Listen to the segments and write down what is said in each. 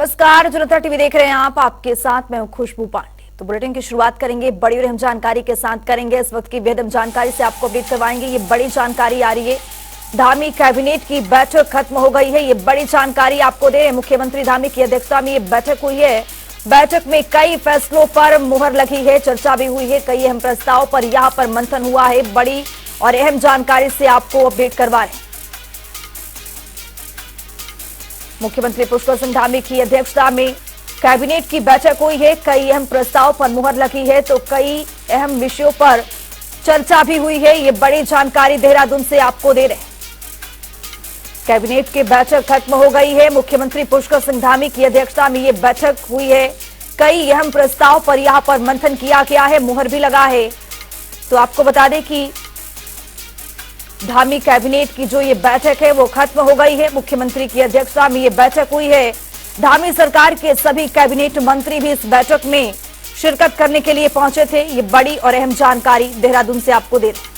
नमस्कार, जनता टीवी देख रहे हैं आप। आपके साथ मैं हूं खुशबू पांडे। तो बुलेटिन की शुरुआत करेंगे बड़ी और अहम जानकारी के साथ करेंगे। इस वक्त की बेहद अहम जानकारी से आपको अपडेट करवाएंगे। ये बड़ी जानकारी आ रही है, धामी कैबिनेट की बैठक खत्म हो गई है। ये बड़ी जानकारी आपको दे, मुख्यमंत्री धामी की अध्यक्षता में ये बैठक हुई है। बैठक में कई फैसलों पर मुहर लगी है, चर्चा भी हुई है, कई अहम प्रस्ताव पर यहाँ पर मंथन हुआ है। बड़ी और अहम जानकारी से आपको अपडेट करवा रहे हैं। मुख्यमंत्री पुष्कर सिंह धामी की अध्यक्षता में कैबिनेट की बैठक हुई है। कई अहम प्रस्ताव पर मुहर लगी है, तो कई अहम विषयों पर चर्चा भी हुई है। ये बड़ी जानकारी देहरादून से आपको दे रहे हैं। कैबिनेट की बैठक खत्म हो गई है। मुख्यमंत्री पुष्कर सिंह धामी की अध्यक्षता में ये बैठक हुई है। कई अहम प्रस्ताव पर यहां पर मंथन किया गया है, मुहर भी लगा है। तो आपको बता दें कि धामी कैबिनेट की जो ये बैठक है वो खत्म हो गई है। मुख्यमंत्री की अध्यक्षता में ये बैठक हुई है। धामी सरकार के सभी कैबिनेट मंत्री भी इस बैठक में शिरकत करने के लिए पहुंचे थे। ये बड़ी और अहम जानकारी देहरादून से आपको दे रहे हैं।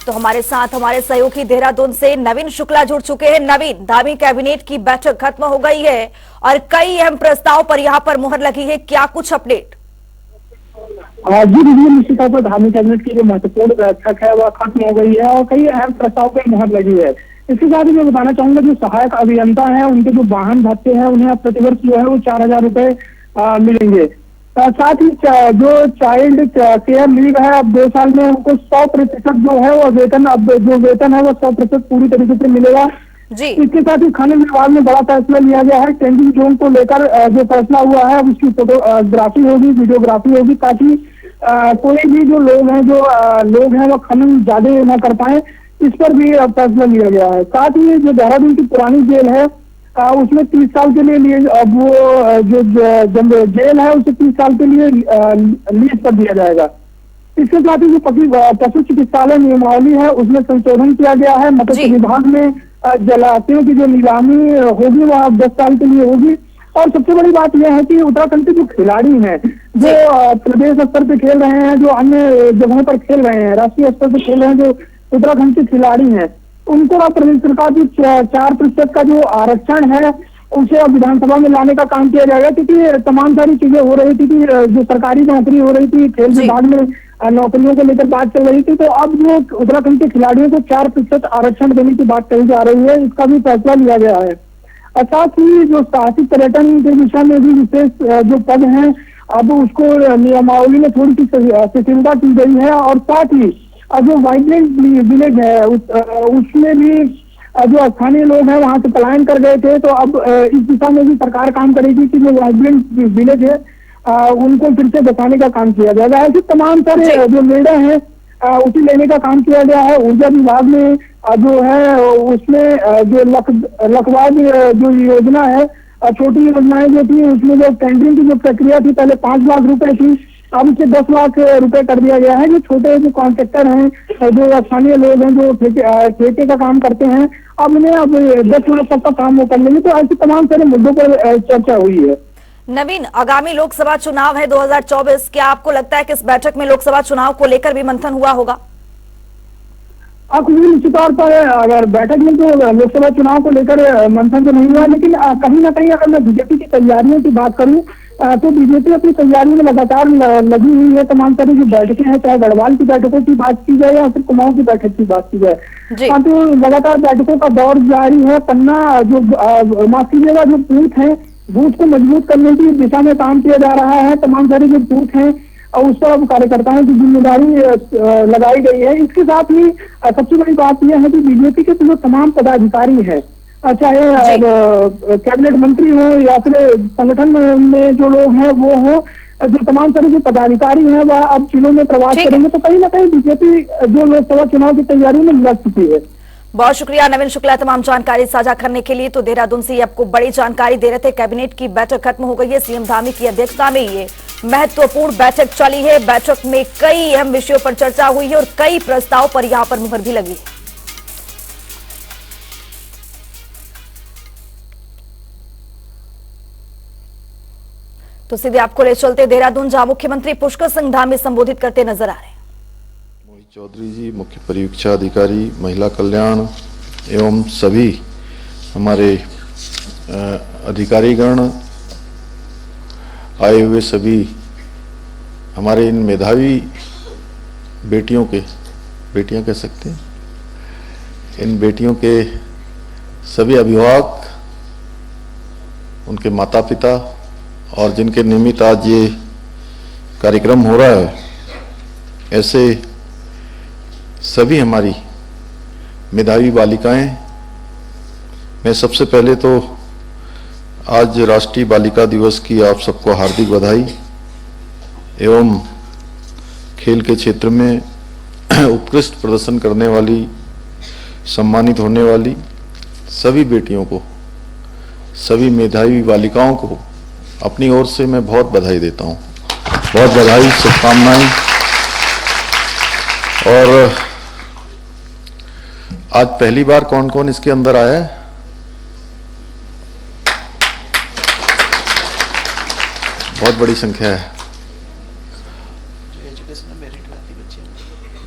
तो हमारे साथ हमारे सहयोगी देहरादून से नवीन शुक्ला जुड़ चुके हैं। नवीन, धामी कैबिनेट की बैठक खत्म हो गई है और कई अहम प्रस्ताव पर यहां पर मुहर लगी है, क्या कुछ अपडेट? जी दीजिए, निश्चित तौर पर धामी कैबिनेट की जो महत्वपूर्ण बैठक है वह खत्म हो गई है और कई अहम प्रस्ताव पर मुहर लगी है। इसके साथ ही मैं बताना चाहूंगा, जो सहायक अभियंता हैं उनके जो वाहन भत्ते हैं उन्हें अब प्रतिवर्ष जो है वो 4,000 रुपए मिलेंगे। साथ ही जो चाइल्ड केयर लीव है, अब 2 साल में उनको 100% जो है वो वेतन, अब जो वेतन है वो 100% पूरी तरीके से मिलेगा जी। इसके साथ ही खनन विभाग में बड़ा फैसला लिया गया है। टेंडिंग जोन को लेकर जो फैसला हुआ है उसकी फोटोग्राफी होगी, वीडियोग्राफी होगी, ताकि कोई भी जो लोग हैं वो खनन ज्यादा न कर पाए, इस पर भी फैसला लिया गया है। साथ ही जो देहरादून की पुरानी जेल है उसमें 30 साल के लिए अब वो जो जेल है उसे 30 साल के लिए लीज पर दिया जाएगा। इसके साथ ही जो पशु चिकित्सालय नियमावली है उसमें संशोधन किया गया है। मत्स्य विभाग में जलाशयों की जो नीलामी होगी वह अब 10 साल के लिए होगी। और सबसे बड़ी बात यह है कि उत्तराखंड के जो खिलाड़ी हैं, जो प्रदेश स्तर पे खेल रहे हैं, जो अन्य जगहों पर खेल रहे हैं, राष्ट्रीय स्तर पे खेल रहे हैं, जो उत्तराखंड के खिलाड़ी हैं, उनको अब प्रदेश सरकार की 4% का जो आरक्षण है उसे अब विधानसभा में लाने का काम किया जाएगा। क्योंकि तमाम सारी चीजें हो रही थी कि जो सरकारी नौकरी हो रही थी, खेल विभाग में नौकरियों को लेकर बात चल रही थी, तो अब जो उत्तराखंड के खिलाड़ियों को 4% आरक्षण देने की बात कही जा रही है, इसका भी फैसला लिया गया है। और साथ ही जो साहसिक पर्यटन के विषय में भी विशेष जो पद हैं अब उसको नियमावली में थोड़ी सी शिथिलता की गई है। और साथ ही जो वाइब्रेंट विलेज है उसमें भी जो स्थानीय लोग हैं वहां से पलायन कर गए थे, तो अब इस दिशा में भी सरकार काम करेगी कि जो वाइब्रेंट विलेज है उनको फिर से बचाने का काम किया जाएगा। ऐसे तमाम सारे जो निर्णय हैं उसी लेने का काम किया गया है। ऊर्जा विभाग में जो है उसमें जो लखवाद जो योजना है, छोटी योजनाएं जो थी उसमें जो टेंडरिंग की जो प्रक्रिया थी पहले 5 लाख रुपए थी, अब उसे 10 लाख रुपए कर दिया गया है। जो छोटे जो कॉन्ट्रैक्टर हैं, जो स्थानीय लोग हैं, जो ठेके का काम करते हैं, अब उन्हें अब 10 लाख तक का काम वो कर लेंगे। तो ऐसे तमाम सारे मुद्दों पर चर्चा हुई है। नवीन, आगामी लोकसभा चुनाव है 2024, क्या आपको लगता है कि इस बैठक में लोकसभा चुनाव को लेकर भी मंथन हुआ होगा? निश्चित तौर पर अगर बैठक में तो लोकसभा चुनाव को लेकर मंथन तो नहीं हुआ, लेकिन कहीं ना कहीं अगर मैं बीजेपी की तैयारियों की बात करूं तो बीजेपी अपनी तैयारियों में लगातार लगी हुई है। तमाम सारी जो बैठकें हैं, चाहे गढ़वाल की बैठकों की बात की जाए या फिर कुमाऊं की बैठक की बात की जाए, तो लगातार बैठकों का दौर जारी है। पन्ना जो माफ कीजिएगा जो बूथ को मजबूत करने की दिशा में काम किया जा रहा है। तमाम सारे जो बूथ हैं और उस पर अब कार्यकर्ताओं की जिम्मेदारी लगाई गई है। इसके साथ ही सबसे बड़ी बात यह है कि बीजेपी के जो तमाम पदाधिकारी हैं, चाहे कैबिनेट मंत्री हो या फिर संगठन में जो लोग हैं वो हो, जो तमाम तरह के पदाधिकारी हैं वह अब जिलों में प्रवास करेंगे। तो कहीं ना कहीं बीजेपी जो लोकसभा चुनाव की तैयारी में लग चुकी है। बहुत शुक्रिया नवीन शुक्ला तमाम जानकारी साझा करने के लिए। तो देहरादून से आपको बड़ी जानकारी दे रहे थे। कैबिनेट की बैठक खत्म हो गई है। सीएम धामी की अध्यक्षता में ये महत्वपूर्ण बैठक चली है। बैठक में कई अहम विषयों पर चर्चा हुई है और कई प्रस्ताव पर यहां पर मुहर भी लगी है। तो सीधे आपको ले चलते देहरादून, जहां मुख्यमंत्री पुष्कर सिंह धामी संबोधित करते नजर आ रहे हैं। चौधरी जी, मुख्य परीक्षा अधिकारी, महिला कल्याण एवं सभी हमारे अधिकारीगण, आए हुए सभी हमारे इन मेधावी बेटियां कह सकते हैं, इन बेटियों के सभी अभिभावक, उनके माता पिता और जिनके निमित्त आज ये कार्यक्रम हो रहा है, ऐसे सभी हमारी मेधावी बालिकाएं, मैं सबसे पहले तो आज राष्ट्रीय बालिका दिवस की आप सबको हार्दिक बधाई एवं खेल के क्षेत्र में उत्कृष्ट प्रदर्शन करने वाली, सम्मानित होने वाली सभी बेटियों को, सभी मेधावी बालिकाओं को अपनी ओर से मैं बहुत बधाई देता हूं। बहुत बधाई, शुभकामनाएं। और आज पहली बार कौन कौन इसके अंदर आया है? बहुत बड़ी संख्या है।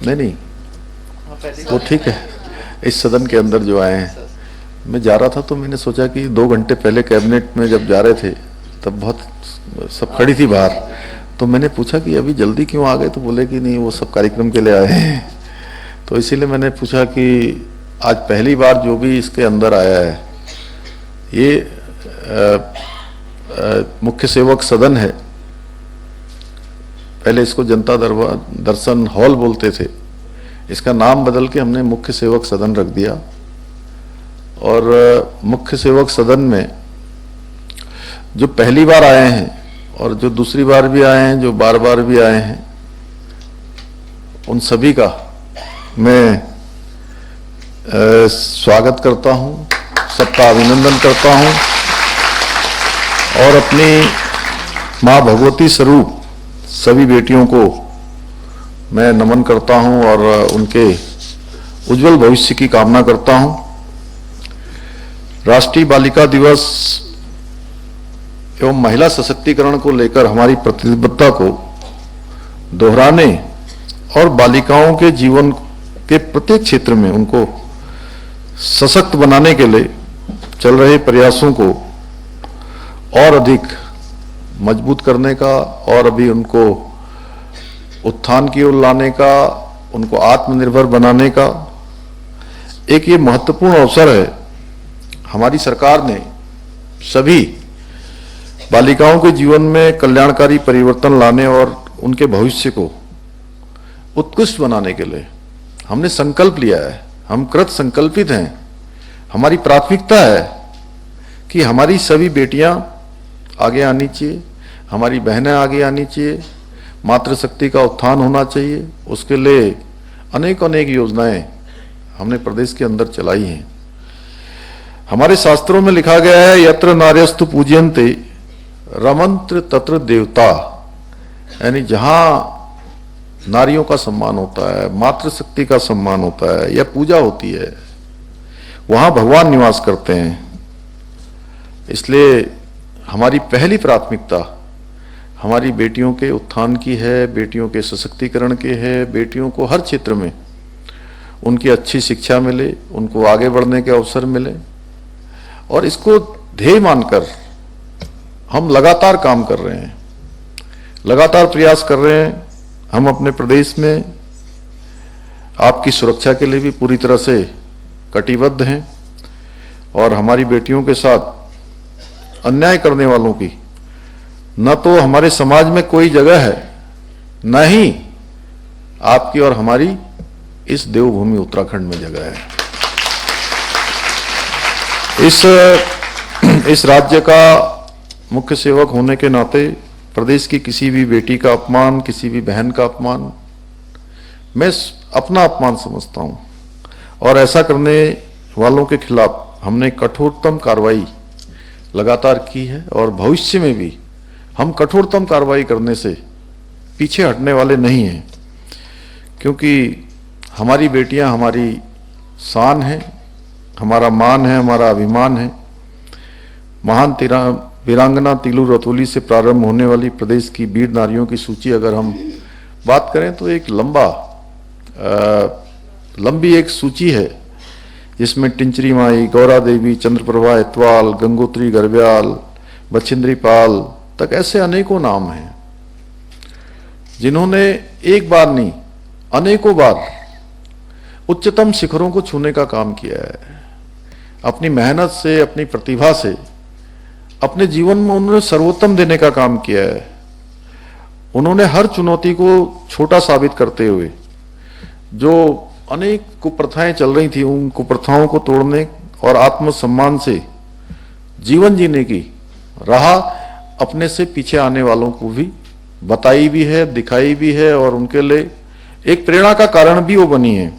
नहीं, वो ठीक है। इस सदन के अंदर जो आए हैं, मैं जा रहा था तो मैंने सोचा कि 2 घंटे पहले कैबिनेट में जब जा रहे थे तब बहुत सब खड़ी थी बाहर, तो मैंने पूछा कि अभी जल्दी क्यों आ गए, तो बोले कि नहीं वो सब कार्यक्रम के लिए आए हैं। तो इसीलिए मैंने पूछा कि आज पहली बार जो भी इसके अंदर आया है, ये मुख्य सेवक सदन है। पहले इसको जनता दर्शन हॉल बोलते थे, इसका नाम बदल के हमने मुख्य सेवक सदन रख दिया। और मुख्य सेवक सदन में जो पहली बार आए हैं और जो दूसरी बार भी आए हैं, जो बार बार भी आए हैं, उन सभी का मैं स्वागत करता हूं, सबका अभिनंदन करता हूं और अपनी मां भगवती स्वरूप सभी बेटियों को मैं नमन करता हूं और उनके उज्जवल भविष्य की कामना करता हूं। राष्ट्रीय बालिका दिवस एवं महिला सशक्तिकरण को लेकर हमारी प्रतिबद्धता को दोहराने और बालिकाओं के जीवन के प्रत्येक क्षेत्र में उनको सशक्त बनाने के लिए चल रहे प्रयासों को और अधिक मजबूत करने का और अभी उनको उत्थान की ओर लाने का, उनको आत्मनिर्भर बनाने का एक ये महत्वपूर्ण अवसर है। हमारी सरकार ने सभी बालिकाओं के जीवन में कल्याणकारी परिवर्तन लाने और उनके भविष्य को उत्कृष्ट बनाने के लिए हमने संकल्प लिया है। हम कृत संकल्पित हैं। हमारी प्राथमिकता है कि हमारी सभी बेटियां आगे आनी चाहिए, हमारी बहनें आगे आनी चाहिए, मातृशक्ति का उत्थान होना चाहिए। उसके लिए अनेक योजनाएं हमने प्रदेश के अंदर चलाई हैं। हमारे शास्त्रों में लिखा गया है, यत्र नार्यस्तु पूज्यन्ते रमंत्र तत्र देवता, यानी जहां नारियों का सम्मान होता है, मातृशक्ति का सम्मान होता है या पूजा होती है, वहां भगवान निवास करते हैं। इसलिए हमारी पहली प्राथमिकता हमारी बेटियों के उत्थान की है, बेटियों के सशक्तिकरण की है। बेटियों को हर क्षेत्र में उनकी अच्छी शिक्षा मिले, उनको आगे बढ़ने के अवसर मिले, और इसको ध्येय मानकर हम लगातार काम कर रहे हैं, लगातार प्रयास कर रहे हैं। हम अपने प्रदेश में आपकी सुरक्षा के लिए भी पूरी तरह से कटिबद्ध हैं और हमारी बेटियों के साथ अन्याय करने वालों की न तो हमारे समाज में कोई जगह है, न ही आपकी और हमारी इस देवभूमि उत्तराखंड में जगह है। इस राज्य का मुख्य सेवक होने के नाते प्रदेश की किसी भी बेटी का अपमान, किसी भी बहन का अपमान मैं अपना अपमान समझता हूं, और ऐसा करने वालों के खिलाफ हमने कठोरतम कार्रवाई लगातार की है और भविष्य में भी हम कठोरतम कार्रवाई करने से पीछे हटने वाले नहीं हैं, क्योंकि हमारी बेटियां हमारी शान है, हमारा मान है, हमारा अभिमान है। महान वीरांगना तिलू रतौली से प्रारंभ होने वाली प्रदेश की वीर नारियों की सूची अगर हम बात करें तो एक लंबा लंबी एक सूची है जिसमें टिंचरी माई, गौरा देवी, चंद्रप्रभा इतवाल, गंगोत्री गरब्याल, बछिंद्री पाल तक ऐसे अनेकों नाम हैं जिन्होंने एक बार नहीं अनेकों बार उच्चतम शिखरों को छूने का काम किया है। अपनी मेहनत से, अपनी प्रतिभा से, अपने जीवन में उन्होंने सर्वोत्तम देने का काम किया है। उन्होंने हर चुनौती को छोटा साबित करते हुए जो अनेक कुप्रथाएं चल रही थी उन कुप्रथाओं को तोड़ने और आत्मसम्मान से जीवन जीने की राह अपने से पीछे आने वालों को भी बताई भी है, दिखाई भी है और उनके लिए एक प्रेरणा का कारण भी वो बनी है।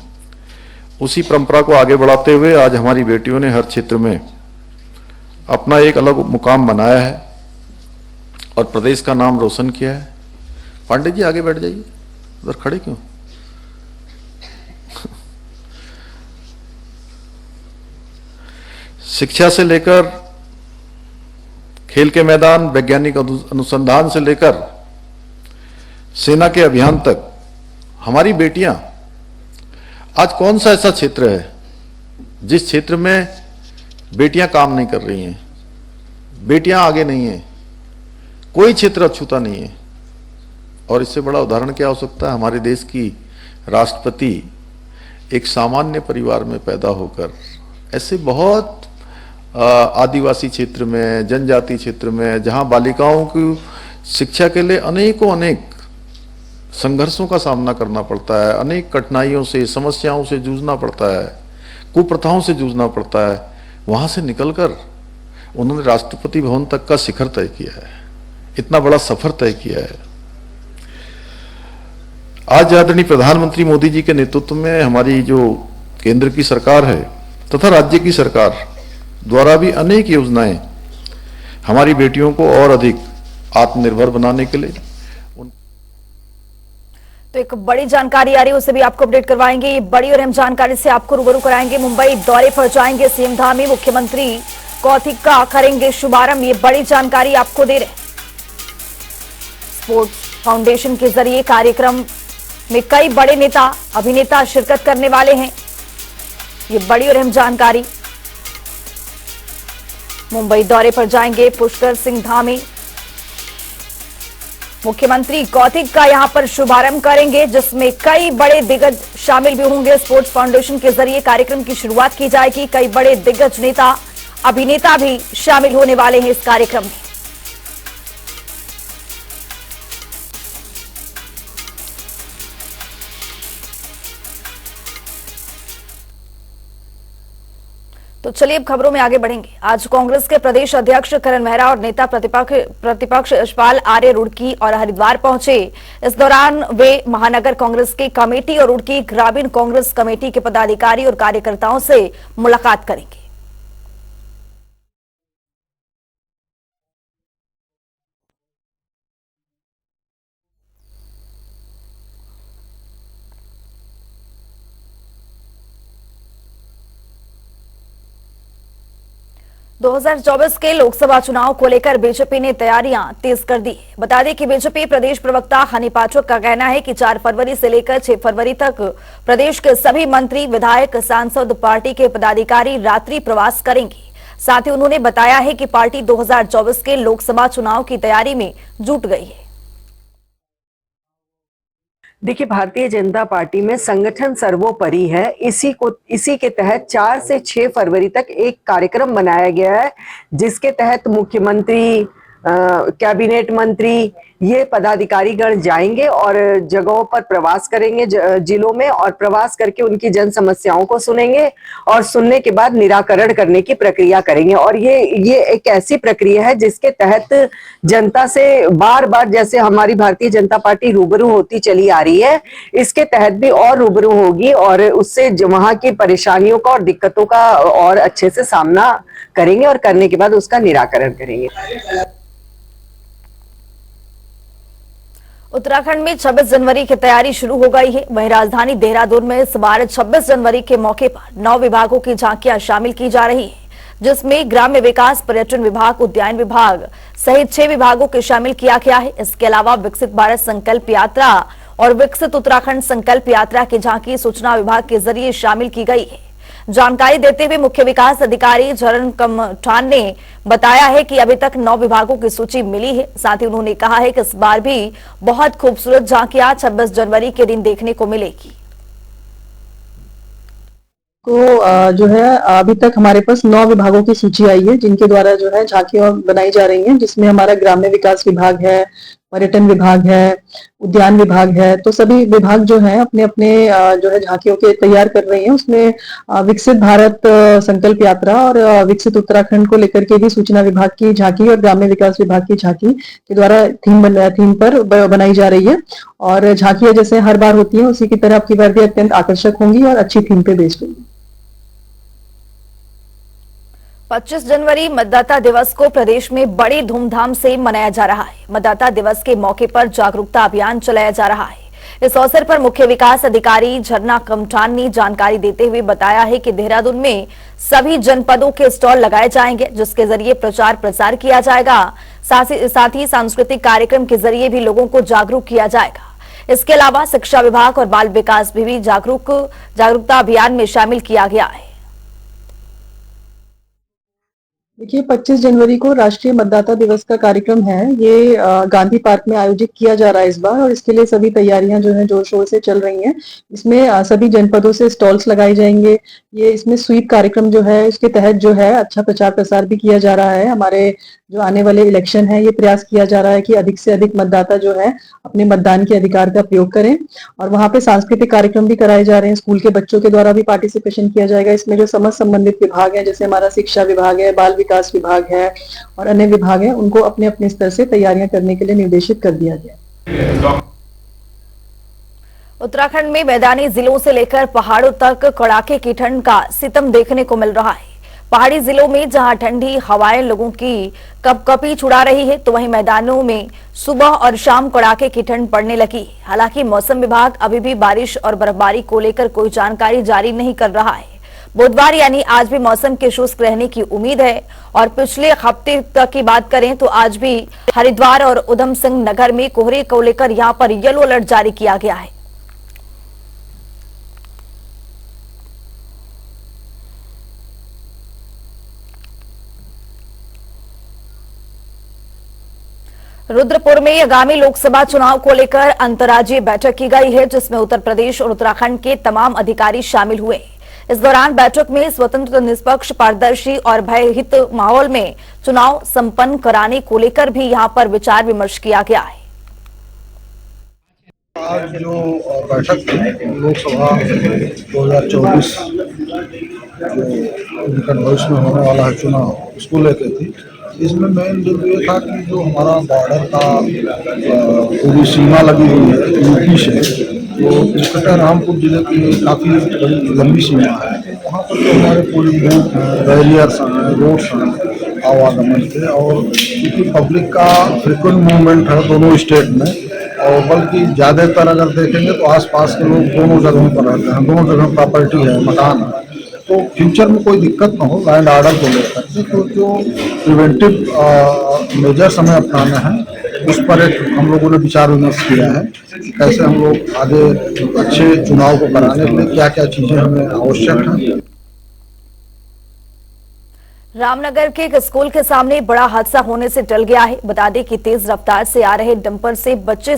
उसी परंपरा को आगे बढ़ाते हुए आज हमारी बेटियों ने हर क्षेत्र में अपना एक अलग मुकाम बनाया है और प्रदेश का नाम रोशन किया है। पांडे जी आगे बैठ जाइए, उधर खड़े क्यों? शिक्षा से लेकर खेल के मैदान, वैज्ञानिक अनुसंधान से लेकर सेना के अभियान तक हमारी बेटियां, आज कौन सा ऐसा क्षेत्र है जिस क्षेत्र में बेटियां काम नहीं कर रही हैं, बेटियां आगे नहीं हैं? कोई क्षेत्र अछूता नहीं है। और इससे बड़ा उदाहरण क्या हो सकता है? हमारे देश की राष्ट्रपति एक सामान्य परिवार में पैदा होकर ऐसे बहुत आदिवासी क्षेत्र में, जनजाति क्षेत्र में, जहां बालिकाओं की शिक्षा के लिए अनेक संघर्षों का सामना करना पड़ता है, अनेक कठिनाइयों से, समस्याओं से जूझना पड़ता है, कुप्रथाओं से जूझना पड़ता है, वहां से निकलकर उन्होंने राष्ट्रपति भवन तक का शिखर तय किया है, इतना बड़ा सफर तय किया है। आज आदरणीय प्रधानमंत्री मोदी जी के नेतृत्व में हमारी जो केंद्र की सरकार है तथा राज्य की सरकार द्वारा भी अनेक योजनाएं हमारी बेटियों को और अधिक आत्मनिर्भर बनाने के लिए। तो एक बड़ी जानकारी आ रही है, उसे भी आपको अपडेट करवाएंगे। ये बड़ी और अहम जानकारी से आपको रूबरू कराएंगे। मुंबई दौरे पर जाएंगे सीएम धामी, मुख्यमंत्री कौथिक का करेंगे शुभारंभ। ये बड़ी जानकारी आपको दे रहे हैं। स्पोर्ट्स फाउंडेशन के जरिए कार्यक्रम में कई बड़े नेता, अभिनेता शिरकत करने वाले हैं। ये बड़ी और अहम जानकारी। मुंबई दौरे पर जाएंगे पुष्कर सिंह धामी, मुख्यमंत्री कौथिक का यहां पर शुभारंभ करेंगे, जिसमें कई बड़े दिग्गज शामिल भी होंगे। स्पोर्ट्स फाउंडेशन के जरिए कार्यक्रम की शुरुआत की जाएगी। कई बड़े दिग्गज नेता, अभिनेता भी शामिल होने वाले हैं इस कार्यक्रम में। तो चलिए अब खबरों में आगे बढ़ेंगे। आज कांग्रेस के प्रदेश अध्यक्ष करण मेहरा और नेता प्रतिपक्ष यशपाल आर्य रुड़की और हरिद्वार पहुंचे। इस दौरान वे महानगर कांग्रेस की कमेटी और रुड़की ग्रामीण कांग्रेस कमेटी के पदाधिकारी और कार्यकर्ताओं से मुलाकात करेंगे। – 2024 के लोकसभा चुनाव को लेकर बीजेपी ने तैयारियां तेज कर दी। बता दें कि बीजेपी प्रदेश प्रवक्ता हनी पाठक का कहना है कि 4 फरवरी से लेकर 6 फरवरी तक प्रदेश के सभी मंत्री, विधायक, सांसद, पार्टी के पदाधिकारी रात्रि प्रवास करेंगे। साथ ही उन्होंने बताया है कि पार्टी 2024 के लोकसभा चुनाव की तैयारी में जुट गई है। देखिए, भारतीय जनता पार्टी में संगठन सर्वोपरि है। इसी के तहत 4 से 6 फरवरी तक एक कार्यक्रम बनाया गया है, जिसके तहत मुख्यमंत्री, कैबिनेट मंत्री, ये पदाधिकारीगण जाएंगे और जगहों पर प्रवास करेंगे, जिलों में, और प्रवास करके उनकी जन समस्याओं को सुनेंगे और सुनने के बाद निराकरण करने की प्रक्रिया करेंगे। और ये एक ऐसी प्रक्रिया है जिसके तहत जनता से बार बार, जैसे हमारी भारतीय जनता पार्टी रूबरू होती चली आ रही है, इसके तहत भी और रूबरू होगी और उससे वहां की परेशानियों का और दिक्कतों का और अच्छे से सामना करेंगे और करने के बाद उसका निराकरण करेंगे। उत्तराखंड में 26 जनवरी की तैयारी शुरू हो गई है। वहीं राजधानी देहरादून में इस बार 26 जनवरी के मौके पर 9 विभागों की झांकियां शामिल की जा रही है, जिसमें ग्राम्य विकास, पर्यटन विभाग, उद्यान विभाग सहित 6 विभागों के शामिल किया गया है। इसके अलावा विकसित भारत संकल्प यात्रा और विकसित उत्तराखंड संकल्प यात्रा की झांकी सूचना विभाग के जरिए शामिल की गई है। जानकारी देते हुए मुख्य विकास अधिकारी झरण कमठान ने बताया है कि अभी तक 9 विभागों की सूची मिली है। साथ ही उन्होंने कहा है कि इस बार भी बहुत खूबसूरत झांकियां 26 जनवरी के दिन देखने को मिलेगी। जो है अभी तक हमारे पास 9 विभागों की सूची आई है जिनके द्वारा जो है झांकियां बनाई जा रही हैं, जिसमें हमारा ग्राम्य विकास विभाग है, पर्यटन विभाग है, उद्यान विभाग है। तो सभी विभाग जो है अपने अपने जो है झांकियों के तैयार कर रही हैं। उसमें विकसित भारत संकल्प यात्रा और विकसित उत्तराखंड को लेकर के भी सूचना विभाग की झांकी और ग्राम्य विकास विभाग की झांकी के द्वारा थीम पर बनाई जा रही है। और झांकियां जैसे हर बार होती है उसी की तरह आपकी बार भी अत्यंत आकर्षक होंगी और अच्छी थीम पे बेस्ड होंगी। 25 जनवरी मतदाता दिवस को प्रदेश में बड़ी धूमधाम से मनाया जा रहा है। मतदाता दिवस के मौके पर जागरूकता अभियान चलाया जा रहा है। इस अवसर पर मुख्य विकास अधिकारी झरना कमठान ने जानकारी देते हुए बताया है कि देहरादून में सभी जनपदों के स्टॉल लगाए जाएंगे, जिसके जरिए प्रचार प्रसार किया जाएगा। साथ ही सांस्कृतिक कार्यक्रम के जरिए भी लोगों को जागरूक किया जाएगा। इसके अलावा शिक्षा विभाग और बाल विकास भी जागरूकता अभियान में शामिल किया गया है। देखिए 25 जनवरी को राष्ट्रीय मतदाता दिवस का कार्यक्रम है। ये गांधी पार्क में आयोजित किया जा रहा है इस बार, और इसके लिए सभी तैयारियां जो है जोर शोर से चल रही हैं। इसमें सभी जनपदों से स्टॉल्स लगाए जाएंगे। ये इसमें स्वीप कार्यक्रम जो है इसके तहत जो है अच्छा प्रचार प्रसार भी किया जा रहा है। हमारे जो आने वाले इलेक्शन है ये प्रयास किया जा रहा है कि अधिक से अधिक मतदाता जो है अपने मतदान के अधिकार का प्रयोग करें। और वहां पे सांस्कृतिक कार्यक्रम भी कराए जा रहे हैं। स्कूल के बच्चों के द्वारा भी पार्टिसिपेशन किया जाएगा। इसमें जो समस्त संबंधित विभाग है, जैसे हमारा शिक्षा विभाग है, बाल विकास विभाग है और अन्य विभाग है, उनको अपने अपने स्तर से तैयारियां करने के लिए निर्देशित कर दिया गया। उत्तराखंड में मैदानी जिलों से लेकर पहाड़ों तक कड़ाके की ठंड का सितम देखने को मिल रहा है। पहाड़ी जिलों में जहां ठंडी हवाएं लोगों की कपकपी छुड़ा रही है, तो वहीं मैदानों में सुबह और शाम कड़ाके की ठंड पड़ने लगी। हालांकि मौसम विभाग अभी भी बारिश और बर्फबारी को लेकर कोई जानकारी जारी नहीं कर रहा है। बुधवार यानी आज भी मौसम के शुष्क रहने की उम्मीद है। और पिछले हफ्ते तक की बात करें तो आज भी हरिद्वार और उधम सिंह नगर में कोहरे को लेकर यहां पर येलो अलर्ट जारी किया गया है। रुद्रपुर में आगामी लोकसभा चुनाव को लेकर अंतर्राज्यीय बैठक की गई है, जिसमें उत्तर प्रदेश और उत्तराखंड के तमाम अधिकारी शामिल हुए। इस दौरान बैठक में स्वतंत्र, निष्पक्ष, पारदर्शी और भयहित माहौल में चुनाव संपन्न कराने को लेकर भी यहां पर विचार विमर्श किया गया है। आज जो बैठक थी लोकसभा 2024 जो निकट भविष्य में होने वाला है चुनाव, उसको लेकर थी। इसमें मेन जो ये था कि जो हमारा बॉर्डर का पूरी सीमा लगी हुई है यूपी से, तो इंस्पेक्टर रामपुर जिले की काफ़ी बड़ी लंबी सीमा है। वहाँ पर जो हमारे पोलिंग बूथ हैं, बैरियर्स हैं, रोड्स हैं आवागमन के, और क्योंकि पब्लिक का फ्रिक्वेंट मूवमेंट है दोनों स्टेट में, और बल्कि ज़्यादातर अगर देखेंगे तो आसपास के लोग दोनों जगहों पर रहते हैं, दोनों जगह प्रॉपर्टी है, मकान है, तो फ्यूचर में कोई दिक्कत ना हो लैंड ऑर्डर को लेकर के, तो जो प्रिवेंटिव मेजर्स हमें अपनाने हैं उस पर एक हम लोगों ने विचार विमर्श किया है कि कैसे हम लोग आगे अच्छे चुनाव को कराने के लिए क्या क्या चीज़ें हमें आवश्यक हैं। रामनगर के एक स्कूल के सामने बड़ा हादसा होने से टल गया है। बता दें कि तेज रफ्तार से आ रहे डंपर से बच्चे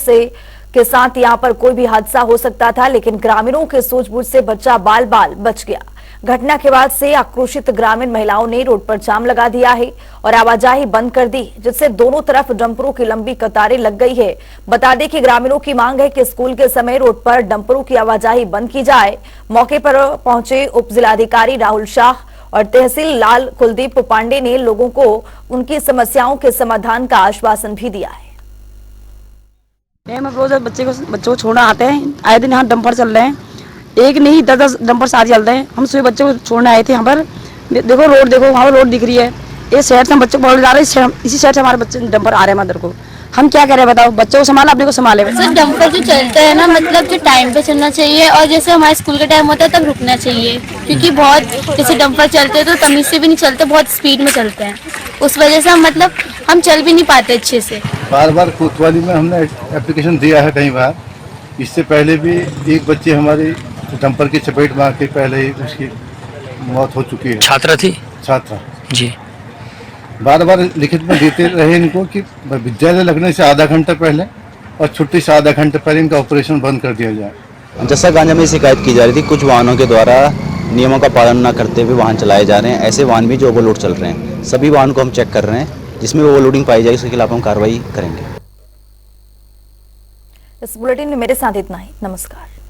के साथ यहां पर कोई भी हादसा हो सकता था, लेकिन ग्रामीणों के सूझबूझ से बच्चा बाल बाल बच गया। घटना के बाद से आक्रोशित ग्रामीण महिलाओं ने रोड पर जाम लगा दिया है और आवाजाही बंद कर दी, जिससे दोनों तरफ डंपरों की लंबी कतारें लग गई है। बता दें कि ग्रामीणों की मांग है कि स्कूल के समय रोड पर डंपरों की आवाजाही बंद की जाए। मौके पर पहुंचे उप जिलाधिकारी राहुल शाह और तहसील लाल कुलदीप पांडे ने लोगों को उनकी समस्याओं के समाधान का आश्वासन भी दिया है। हम रोज बच्चों को छोड़ना आते हैं, आए दिन यहाँ डंपर चल रहे हैं, एक नहीं 10-10 डंपर साथ चल रहे हैं। हम सुबह बच्चों को छोड़ने आए थे यहाँ पर, देखो रोड, देखो वहाँ पर रोड दिख रही है। इस शहर से हम बच्चों को बोल जा रहे हैं, इसी शहर से हमारे बच्चे डंपर आ रहे हैं मंदिर को। हम क्या करें बताओ, बच्चों को संभाला, अपने को संभाले। सर डंपर जो चलता है ना, मतलब जो टाइम पे चलना चाहिए, और जैसे हमारे स्कूल का टाइम होता है तब रुकना चाहिए, क्योंकि बहुत जैसे डंपर चलते हैं तो तमीज से भी नहीं चलते, बहुत स्पीड में चलते हैं। उस वजह से हम चल भी नहीं पाते अच्छे से। बार बार कोतवाली में हमने एप्लीकेशन दिया है कई बार इससे पहले भी एक बच्चे हमारे डंपर की चपेट में आके पहले ही उसकी मौत हो चुकी है। छात्रा थी छात्रा जी। बार बार लिखित में देते रहे इनको कि विद्यालय लगने से आधा घंटा पहले और छुट्टी से आधा घंटे पहले इनका ऑपरेशन बंद कर दिया जाए। जैसा गांजा में शिकायत की जा रही थी, कुछ वाहनों के द्वारा नियमों का पालन न करते हुए वाहन चलाए जा रहे हैं। ऐसे वाहन भी जो ओवरलोड चल रहे हैं, सभी वाहन को हम चेक कर रहे हैं। जिसमें ओवरलोडिंग पाई जाए उसके खिलाफ हम कार्रवाई करेंगे। इस बुलेटिन में मेरे साथ इतना ही। नमस्कार।